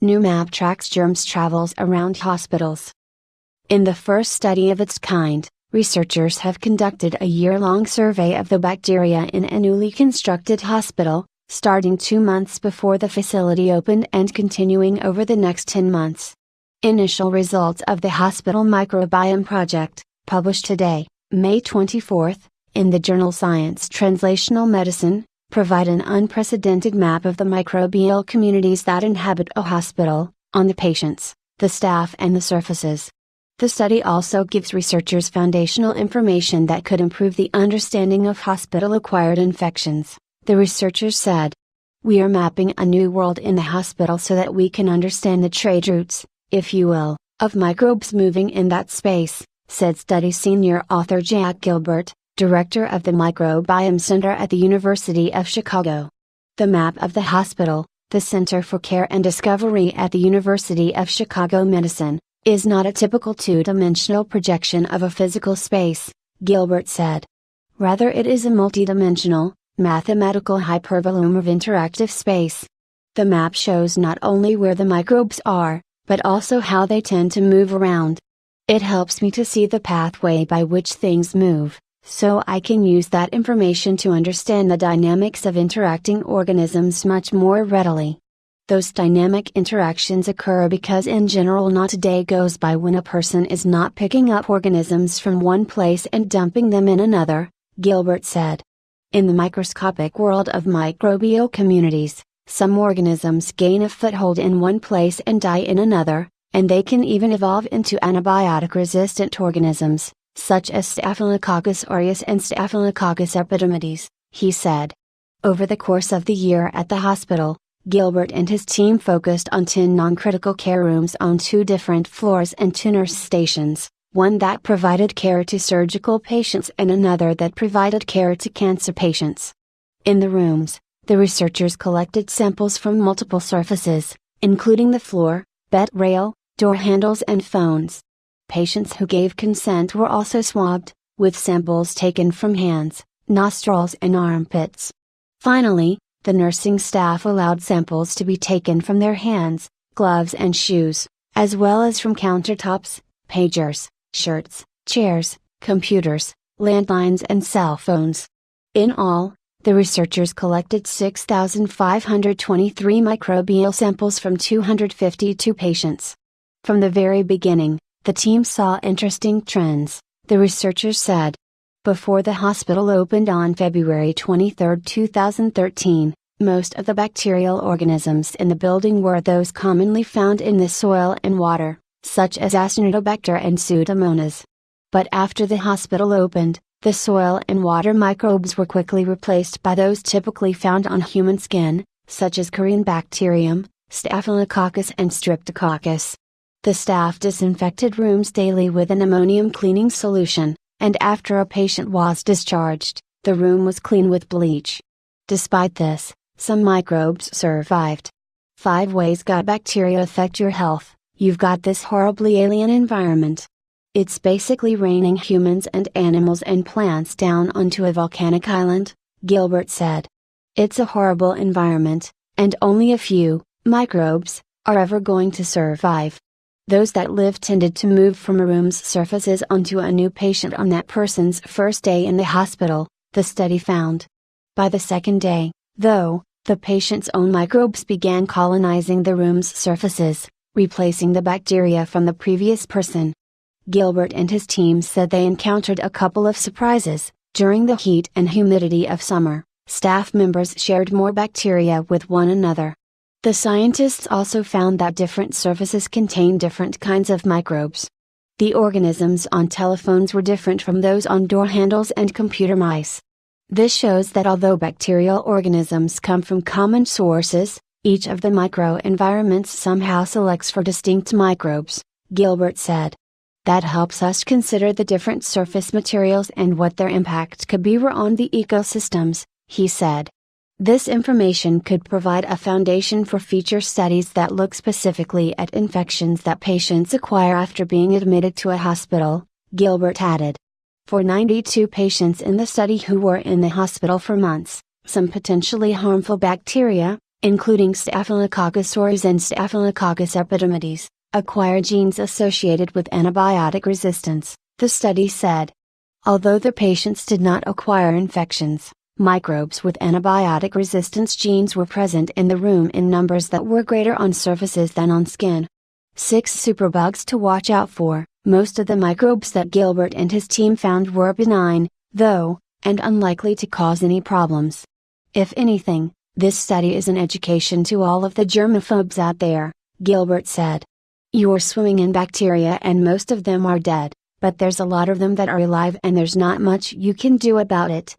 New map tracks germs travels around hospitals. In the first study of its kind, researchers have conducted a year-long survey of the bacteria in a newly constructed hospital, starting 2 months before the facility opened and continuing over the next 10 months. Initial results of the hospital microbiome project, published today, May 24, in the journal Science Translational Medicine, provide an unprecedented map of the microbial communities that inhabit a hospital, on the patients, the staff and the surfaces. The study also gives researchers foundational information that could improve the understanding of hospital-acquired infections, the researchers said. We are mapping a new world in the hospital so that we can understand the trade routes, if you will, of microbes moving in that space, said study senior author Jack Gilbert, director of the Microbiome Center at the University of Chicago. The map of the hospital, the Center for Care and Discovery at the University of Chicago Medicine, is not a typical two-dimensional projection of a physical space, Gilbert said. Rather, it is a multidimensional, mathematical hypervolume of interactive space. The map shows not only where the microbes are, but also how they tend to move around. It helps me to see the pathway by which things move, so I can use that information to understand the dynamics of interacting organisms much more readily. Those dynamic interactions occur because in general not a day goes by when a person is not picking up organisms from one place and dumping them in another, Gilbert said. In the microscopic world of microbial communities, some organisms gain a foothold in one place and die in another, and they can even evolve into antibiotic-resistant organisms, such as Staphylococcus aureus and Staphylococcus epidermidis, he said. Over the course of the year at the hospital, Gilbert and his team focused on 10 non-critical care rooms on 2 different floors and 2 nurse stations, one that provided care to surgical patients and another that provided care to cancer patients. In the rooms, the researchers collected samples from multiple surfaces, including the floor, bed rail, door handles and phones. Patients who gave consent were also swabbed, with samples taken from hands, nostrils and armpits. Finally, the nursing staff allowed samples to be taken from their hands, gloves and shoes, as well as from countertops, pagers, shirts, chairs, computers, landlines and cell phones. In all, the researchers collected 6,523 microbial samples from 252 patients. From the very beginning, the team saw interesting trends, the researchers said. Before the hospital opened on February 23, 2013, most of the bacterial organisms in the building were those commonly found in the soil and water, such as Acinetobacter and Pseudomonas. But after the hospital opened, the soil and water microbes were quickly replaced by those typically found on human skin, such as Corynebacterium, Staphylococcus and Streptococcus. The staff disinfected rooms daily with an ammonium cleaning solution, and after a patient was discharged, the room was cleaned with bleach. Despite this, some microbes survived. 5 ways gut bacteria affect your health. You've got this horribly alien environment. It's basically raining humans and animals and plants down onto a volcanic island, Gilbert said. It's a horrible environment, and only a few microbes are ever going to survive. Those that live tended to move from a room's surfaces onto a new patient on that person's first day in the hospital, the study found. By the second day, though, the patient's own microbes began colonizing the room's surfaces, replacing the bacteria from the previous person. Gilbert and his team said they encountered a couple of surprises. During the heat and humidity of summer, staff members shared more bacteria with one another. The scientists also found that different surfaces contain different kinds of microbes. The organisms on telephones were different from those on door handles and computer mice. This shows that although bacterial organisms come from common sources, each of the microenvironments somehow selects for distinct microbes, Gilbert said. That helps us consider the different surface materials and what their impact could be on the ecosystems, he said. This information could provide a foundation for future studies that look specifically at infections that patients acquire after being admitted to a hospital, Gilbert added. For 92 patients in the study who were in the hospital for months, some potentially harmful bacteria, including Staphylococcus aureus and Staphylococcus epidermidis, acquire genes associated with antibiotic resistance, the study said. Although the patients did not acquire infections, microbes with antibiotic resistance genes were present in the room in numbers that were greater on surfaces than on skin. 6 superbugs to watch out for. Most of the microbes that Gilbert and his team found were benign, though, and unlikely to cause any problems. If anything, this study is an education to all of the germaphobes out there, Gilbert said. You're swimming in bacteria and most of them are dead, but there's a lot of them that are alive and there's not much you can do about it,